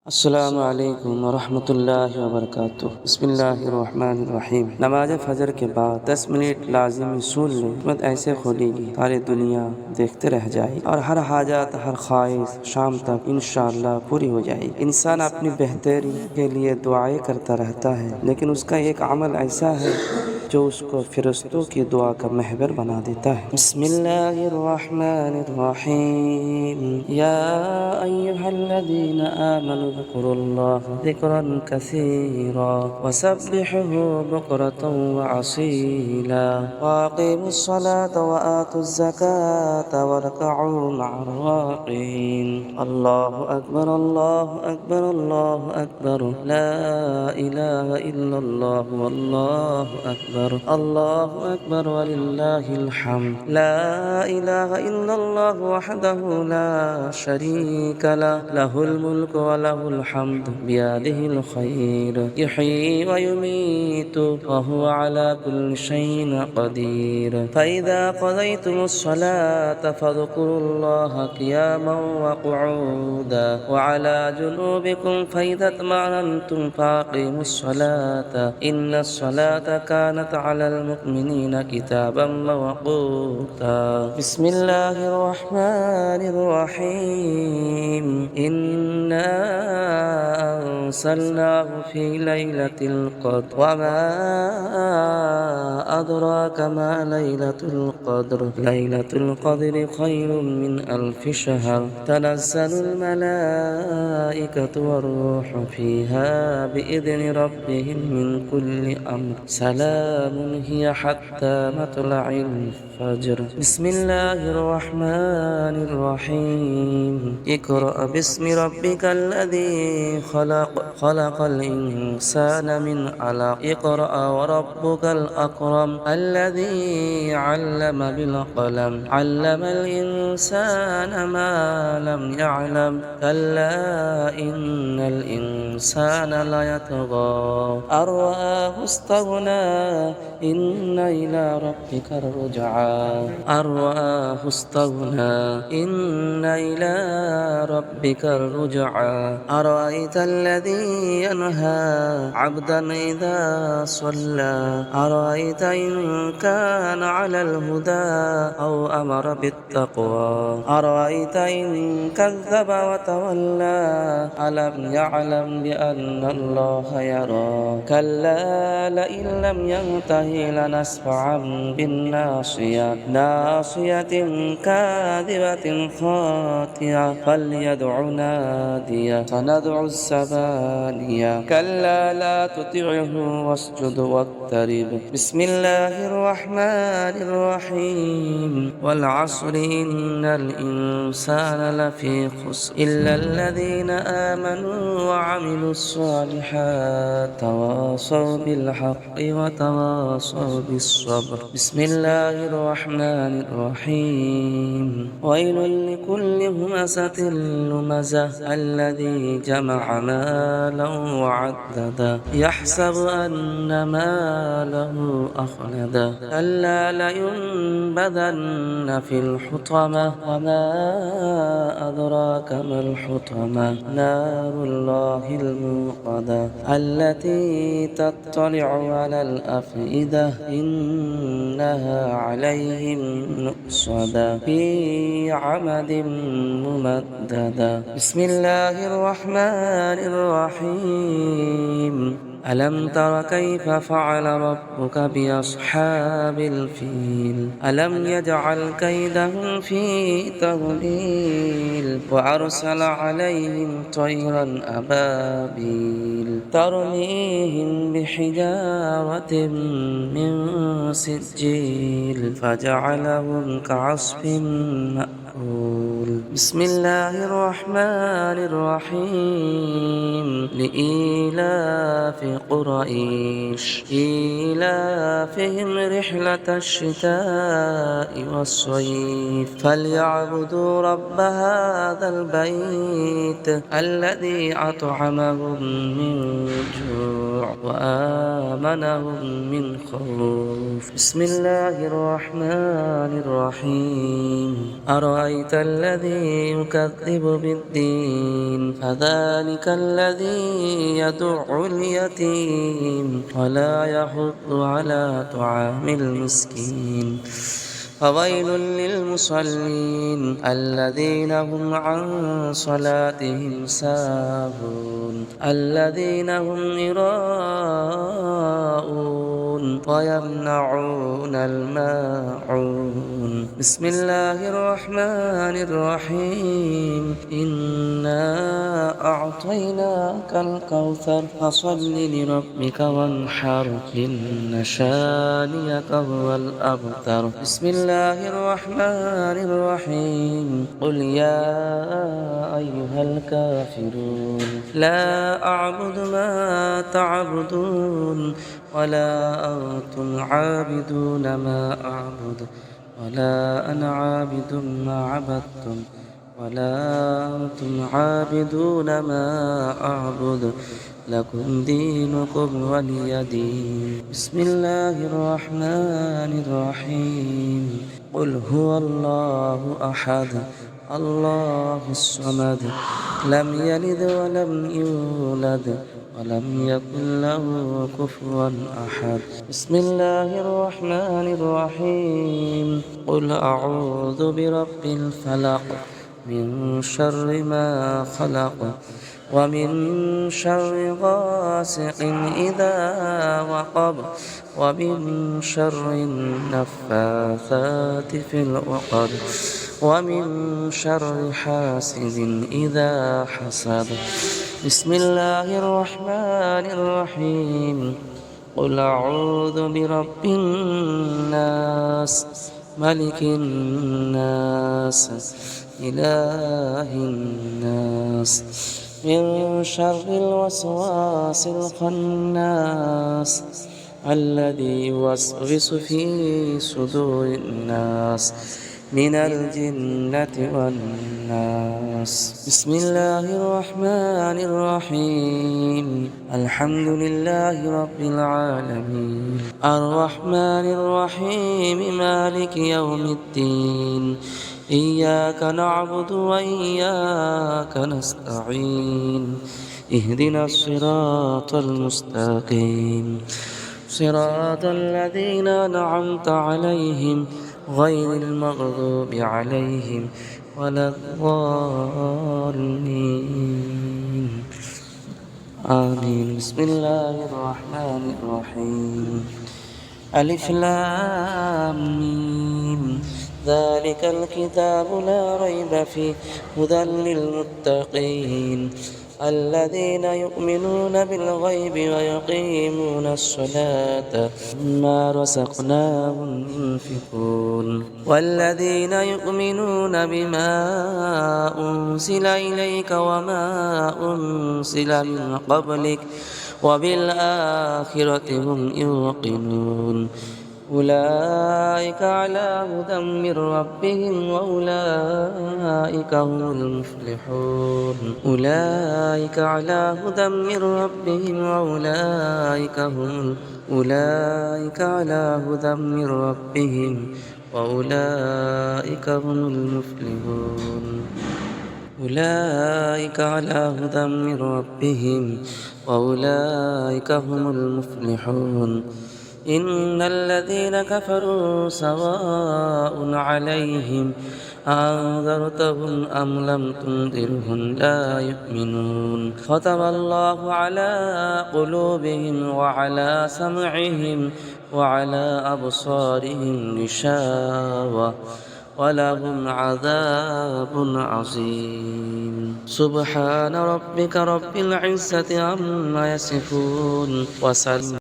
अस्सलामु अलैकुम वरहमतुल्लाहि वबरकातुह। बिस्मिल्लाहिर्रहमानिर्रहीम। नमाज फजर के बाद 10 मिनट लाजिमी सुन ले, हिकमत ऐसे खोलेगी सारी दुनिया देखते रह जाएगी और हर हाजात हर ख्वाहिश शाम तक इंशाअल्लाह पूरी हो जाएगी। इंसान अपनी बेहतरी के लिए दुआएं करता रहता है, लेकिन उसका एक अमल ऐसा है जो उसको फिरिश्तों की दुआ का महबर बना देता है। बिस्मिल्लाहिर्रहमानिर्रहीम। या अय्युहल्लज़ीना आमनू ज़कुरुल्लाह ज़िक्रन कसीरा वसब्बिहुहु बुक्रतन व असीला वअक़ीमुस्सलात व आतुज़्ज़कात वरकऊ मअर्राक़ीन। अल्लाहु अकबर, अल्लाहु अकबर, अल्लाहु अकबर, ला इलाहा इल्लल्लाह वल्लाहु अकबर, अल्लाहु अकबर वलिल्लाहिल हम्द। ला इलाहा इल्लल्लाह वहदहु ला शरीका लह, लहुल मुल्कु व लहुल हम्दु बियदिहिल खैर, युह्यी व युमीतु व हुवा अला कुल्लि शैइन क़दीर। फ़इज़ा क़ज़य्तुमुस्सलात फ़ज़कुरुल्लाह क़ियामन व क़ुऊदन व अला जुनूबिकुम फ़इज़ा इत्मअनन्तुम फ़अक़ीमुस्सलात इन्नस्सलात कानत अलल मुमिनीना किताबन मवक़ूता। बिस्मिल्लाहिर्रहमानिर्रहीम। इन्ना अंज़लनाहु फ़ी लैलतिल क़द्र वमा अदराक मा लैलतुल क़द्र, लैलतुल क़द्रि खैरुम मिन अल्फ़ि शहर, तनज़्ज़लुल मलाइकतु वर्रूहु फ़ीहा बिइज़्नि रब्बिहिम मिन कुल्लि अम्र, सलामुन हिय हत्ता मतलइल फ़ज्र। बिस्मिल्लाहिर्रहमानिर्रहीम। इक़रा बिस्मि रब्बिकल्लज़ी ख़लक़, ख़लक़ल इंसाना मिन अलक़, इक़रा व रब्बुकल अकरम, अल्लज़ी अल्लम बिल क़लम, अल्लमल इंसाना मा लम यअलम, कल्ला इन्नल इंसाना लयतग़ा अन रआहु इस्तग़ना, इन्न इला रब्बिकर रुजआ, अन रआहु इस्तग़ना, इन्न इला रब्बिकर रुजआ। अरअयतल्लज़ी यन्हा अब्दन इज़ा सल्ला, अरअयत इन कान अलल हुदा औ अमर बित्तक़वा, अरअयत इन कज़्ज़ब व तवल्ला, अलम यअलम बिअन्नल्लाह यरा, कल्ला लइन लम यंतहि लनस्फ़अन बिन्नासिया, नासियतिन काज़िबतिन ख़ातिआ, फल्यदउ नादिया, सनदउस ज़बानिया, कल्ला ला तुतिअहु वस्जुद वक़्तरिब। बिस्मिल्लाहिर्रहमानिर्रहीम। वल अस्रि इन्नल इंसाना लफ़ी ख़ुस्र, इल्लल्लज़ीना आमनू व अमिलुस्सॉलिहात तवासौ बिल हक़्क़ि व तवासौ बिस्सब्र। बिस्मिल्लाहिर्रहमानिर्रहीम। वैलुल लिकुल्लि हुमज़तिन लुमज़ह, अल्लज़ी जमअ मालन व अद्ददह, यहसबु अन्न मालहु अख़लदह, कल्ला लयुनबज़न्न फ़िल हुतमह, वमा अदराक मल हुतमह, नारुल्लाहिल मूक़दह, अल्लती तत्तलिअु अलल अफ़इदह, इन्नहा अलैहिम मुअस्सदह, फ़ी अमदिन मुमद्ददह। बिस्मिल्लाहिर्रहमानिर्रहीम। अलम तर कैफ़ फ़अल रब्बुक बिअस्हाबिल फ़ील, अलम यजअल कैदहुम फ़ी तज़लील, व अरसल अलैहिम तयरन अबाबील, तरमीहिम बिहिजारतिन मिन सिज्जील, फजअलहुम कअस्फ़िन मअकूल। बिस्मिल्लाहिर्रहमानिर्रहीम। लिईलाफ़ि क़ुरैश, ईलाफ़िहिम रिह्लतश शिताइ वस्सय्फ़, फ़लयअबुदू रब्ब हाज़ल बैत, अल्लज़ी अत्अमहुम मिन जूअ व आमनहुम मिन खौफ़। बिस्मिल्लाहिर्रहमानिर्रहीम। أرأيت الذي يكذب بالدين فذلك الذي يدع اليتيم ولا يحض على طعام المسكين فويل للمصلين الذين هم عن صلاتهم ساهون الذين هم يراءون ويمنعون الماعون بسم الله الرحمن الرحيم إنا أعطيناك الكوثر فصل لربك وانحر إن شانئك هو الأبتر بسم الله الرحمن الرحيم قل يا أيها الكافرون لا أعبد ما تعبدون ولا أنتم عابدون ما أعبد ولا أنا عابد ما عبدتم ولا أنتم عابدون ما أعبد لكم دينكم ولي دين بسم الله الرحمن الرحيم قل هو الله أحد الله الصمد لم يلد ولم يولد ولم يكن له كفوا أحد بسم الله الرحمن الرحيم قل أعوذ برب الفلق من شر ما خلق ومن شر غاسق إذا وقب ومن شر النفاثات في العقد ومن شر حاسد إذا حسد بسم الله الرحمن الرحيم قل أعوذ برب الناس ملك الناس إله الناس من شر الوسواس الخناس الذي يوسوس في صدور الناس من الجنة والناس بسم الله الرحمن الرحيم الحمد لله رب العالمين الرحمن الرحيم مالك يوم الدين إياك نعبد وإياك نستعين اهدنا الصراط المستقيم صراط الذين أنعمت عليهم غير المغضوب عليهم ولا الضالين آمين بسم الله الرحمن الرحيم ألف لام ميم ذلك الكتاب لا ريب فيه هدى للمتقين الذين يؤمنون بالغيب ويقيمون الصلاة مما رزقناهم ينفقون والذين يؤمنون بما أنزل إليك وما أنزل من قبلك وبالآخرة هم يوقنون أولئك على هدى من ربهم وأولئك هم المفلحون أولئك على هدى من ربهم أولئك على هدى من ربهم وأولئك هم المفلحون أولئك على هدى من ربهم وأولئك هم المفلحون إن الذين كفروا سواء عليهم أنذرتهم أم لم تنذرهم لا يؤمنون ختم الله على قلوبهم وعلى سمعهم وعلى أبصارهم غشاوة ولهم عذاب عظيم سبحان ربك رب العزة عما يصفون وسلام